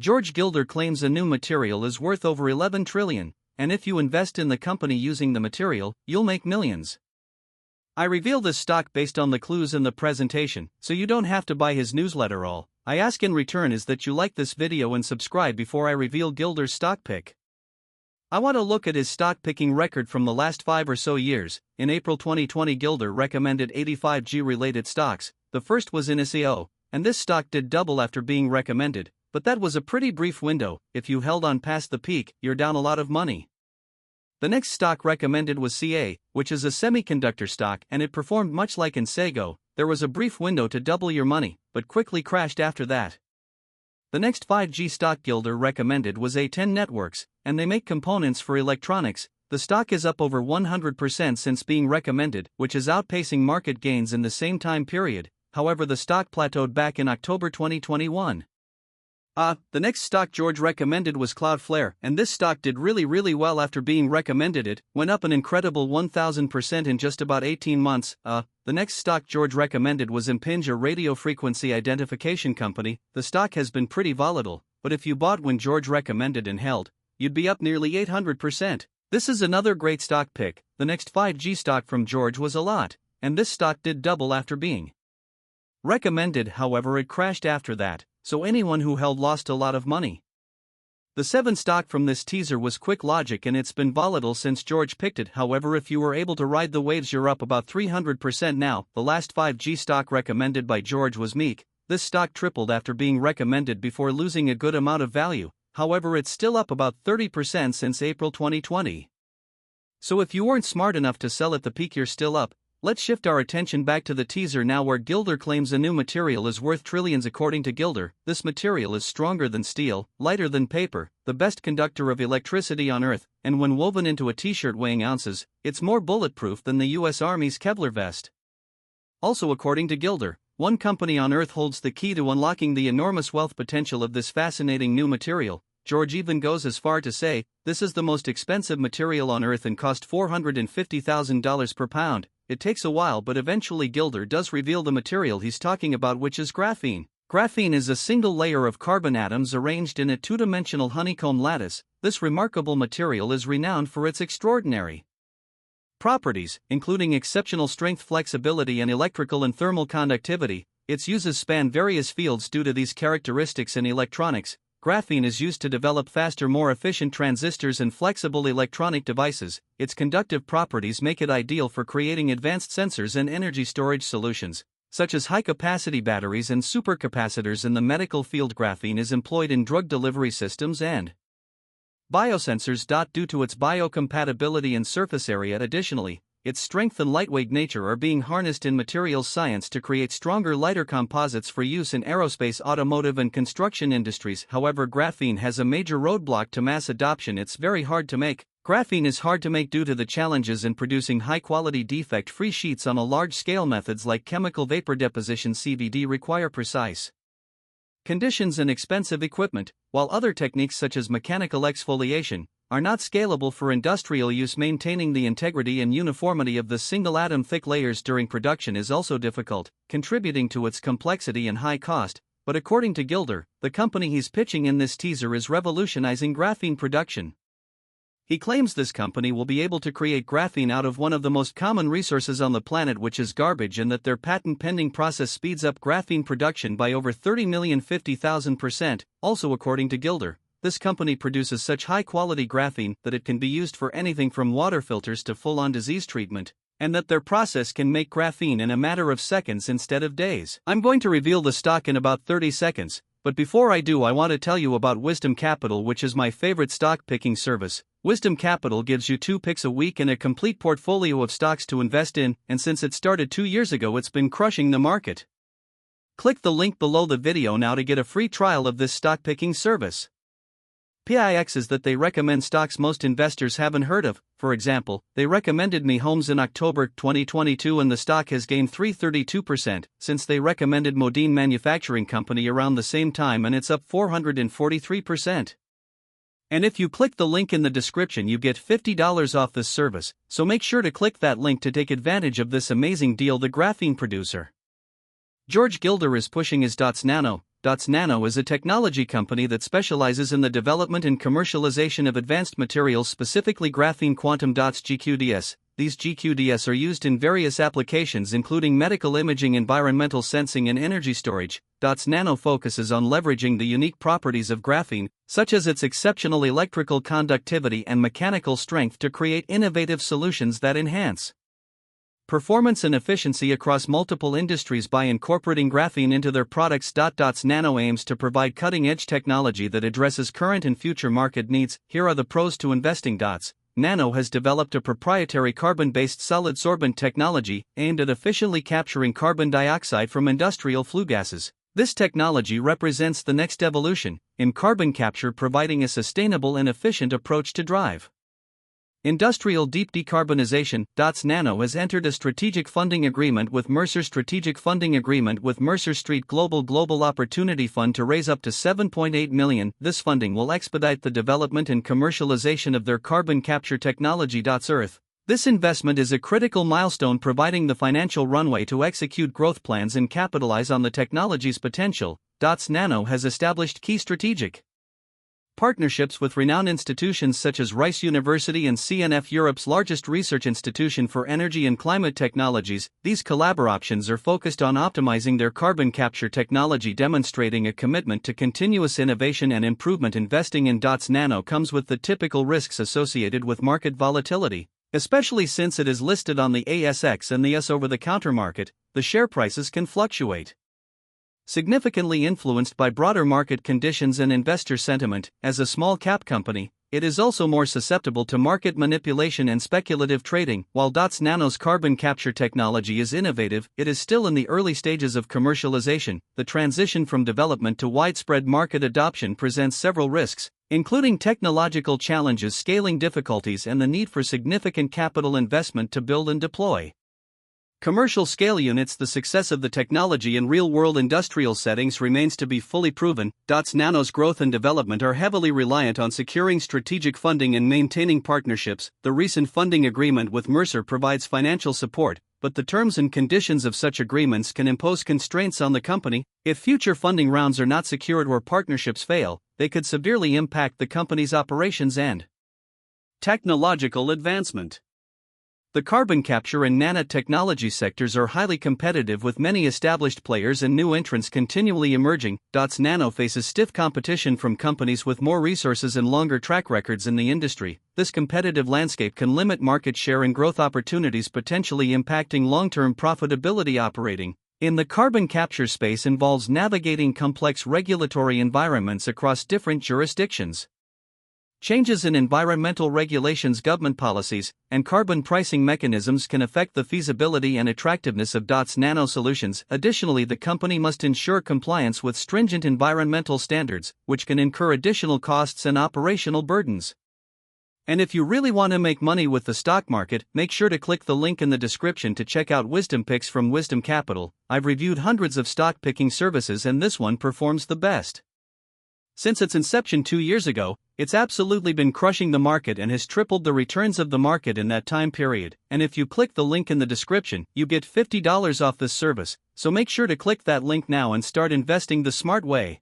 George Gilder claims a new material is worth over 11 trillion, and if you invest in the company using the material, you'll make millions. I reveal this stock based on the clues in the presentation, so you don't have to buy his newsletter. All I ask in return is that you like this video and subscribe before I reveal Gilder's stock pick. I want to look at his stock picking record from the last 5 or so years. In April 2020, Gilder recommended 85 G-related stocks. The first was INSEO, and this stock did double after being recommended, but that was a pretty brief window. If you held on past the peak, you're down a lot of money. The next stock recommended was CA, which is a semiconductor stock, and it performed much like INSEO. There was a brief window to double your money, but quickly crashed after that. The next 5G stock Gilder recommended was A10 Networks, and they make components for electronics. The stock is up over 100% since being recommended, which is outpacing market gains in the same time period. However, the stock plateaued back in October 2021. The next stock George recommended was Cloudflare, and this stock did really well after being recommended. It went up an incredible 1000% in just about 18 months. The next stock George recommended was Impinj, a radio frequency identification company. The stock has been pretty volatile, but if you bought when George recommended and held, you'd be up nearly 800%. This is another great stock pick. The next 5G stock from George was a lot, and this stock did double after being recommended. However, it crashed after that, so anyone who held lost a lot of money. The 7th stock from this teaser was QuickLogic, and it's been volatile since George picked it. However, if you were able to ride the waves, you're up about 300% now. The last 5G stock recommended by George was Meek. This stock tripled after being recommended before losing a good amount of value. However, it's still up about 30% since April 2020. So if you weren't smart enough to sell at the peak, you're still up. Let's shift our attention back to the teaser now, where Gilder claims a new material is worth trillions. According to Gilder, this material is stronger than steel, lighter than paper, the best conductor of electricity on Earth, and when woven into a t-shirt weighing ounces, it's more bulletproof than the US Army's Kevlar vest. Also, according to Gilder, one company on Earth holds the key to unlocking the enormous wealth potential of this fascinating new material. George even goes as far to say, this is the most expensive material on Earth and cost $450,000 per pound. It takes a while, but eventually Gilder does reveal the material he's talking about, which is graphene. Graphene is a single layer of carbon atoms arranged in a two-dimensional honeycomb lattice. This remarkable material is renowned for its extraordinary properties, including exceptional strength, flexibility, and electrical and thermal conductivity. Its uses span various fields due to these characteristics in electronics. Graphene is used to develop faster, more efficient transistors and flexible electronic devices. Its conductive properties make it ideal for creating advanced sensors and energy storage solutions, such as high-capacity batteries and supercapacitors. In the medical field, graphene is employed in drug delivery systems and biosensors. Due to its biocompatibility and surface area, additionally, its strength and lightweight nature are being harnessed in materials science to create stronger, lighter composites for use in aerospace, automotive, and construction industries. However, graphene has a major roadblock to mass adoption. It's very hard to make. Graphene is hard to make due to the challenges in producing high-quality defect-free sheets on a large scale. Methods like chemical vapor deposition (CVD) require precise conditions and expensive equipment, while other techniques such as mechanical exfoliation are not scalable for industrial use. Maintaining the integrity and uniformity of the single atom thick layers during production is also difficult, contributing to its complexity and high cost. But according to Gilder, the company he's pitching in this teaser is revolutionizing graphene production. He claims this company will be able to create graphene out of one of the most common resources on the planet, which is garbage, and that their patent-pending process speeds up graphene production by over 30,050,000%. Also, according to Gilder, this company produces such high-quality graphene that it can be used for anything from water filters to full-on disease treatment, and that their process can make graphene in a matter of seconds instead of days. I'm going to reveal the stock in about 30 seconds, but before I do, I want to tell you about Wisdom Capital, which is my favorite stock picking service. Wisdom Capital gives you 2 picks a week and a complete portfolio of stocks to invest in, and since it started 2 years ago, it's been crushing the market. Click the link below the video now to get a free trial of this stock picking service. PIX is that they recommend stocks most investors haven't heard of. For example, they recommended Me Homes in October 2022 and the stock has gained 332% since they recommended Modine Manufacturing Company around the same time, and it's up 443%. And if you click the link in the description, you get $50 off this service, so make sure to click that link to take advantage of this amazing deal. The graphene producer George Gilder is pushing his dots nano. Nano is a technology company that specializes in the development and commercialization of advanced materials, specifically graphene quantum dots (GQDS). These GQDS are used in various applications including medical imaging, environmental sensing, and energy storage. Nano focuses on leveraging the unique properties of graphene, such as its exceptional electrical conductivity and mechanical strength, to create innovative solutions that enhance performance and efficiency across multiple industries by incorporating graphene into their products. Nano aims to provide cutting-edge technology that addresses current and future market needs. Here are the pros to investing. Nano has developed a proprietary carbon-based solid sorbent technology aimed at efficiently capturing carbon dioxide from industrial flue gases. This technology represents the next evolution in carbon capture, providing a sustainable and efficient approach to drive industrial deep decarbonization. Nano has entered a strategic funding agreement with Mercer Street Global Opportunity Fund to raise up to $7.8 million. This funding will expedite the development and commercialization of their carbon capture technology. Earth. This investment is a critical milestone, providing the financial runway to execute growth plans and capitalize on the technology's potential. Nano has established key strategic partnerships with renowned institutions such as Rice University and CNF, Europe's largest research institution for energy and climate technologies. These collaborations are focused on optimizing their carbon capture technology, demonstrating a commitment to continuous innovation and improvement. Investing in Nano comes with the typical risks associated with market volatility, especially since it is listed on the ASX and the US over-the-counter market. The share prices can fluctuate, significantly influenced by broader market conditions and investor sentiment. As a small cap company, it is also more susceptible to market manipulation and speculative trading. While Nano's carbon capture technology is innovative, it is still in the early stages of commercialization. The transition from development to widespread market adoption presents several risks, including technological challenges, scaling difficulties, and the need for significant capital investment to build and deploy commercial scale units. The success of the technology in real-world industrial settings remains to be fully proven. Nano's growth and development are heavily reliant on securing strategic funding and maintaining partnerships. The recent funding agreement with Mercer provides financial support, but the terms and conditions of such agreements can impose constraints on the company. If future funding rounds are not secured or partnerships fail, they could severely impact the company's operations and technological advancement. The carbon capture and nanotechnology sectors are highly competitive, with many established players and new entrants continually emerging. Nano faces stiff competition from companies with more resources and longer track records in the industry. This competitive landscape can limit market share and growth opportunities, potentially impacting long-term profitability. Operating in the carbon capture space involves navigating complex regulatory environments across different jurisdictions. Changes in environmental regulations, government policies, and carbon pricing mechanisms can affect the feasibility and attractiveness of Nano solutions. Additionally, the company must ensure compliance with stringent environmental standards, which can incur additional costs and operational burdens. And if you really want to make money with the stock market, make sure to click the link in the description to check out Wisdom Picks from Wisdom Capital. I've reviewed hundreds of stock picking services and this one performs the best. Since its inception 2 years ago, it's absolutely been crushing the market and has tripled the returns of the market in that time period. And if you click the link in the description, you get $50 off this service, so make sure to click that link now and start investing the smart way.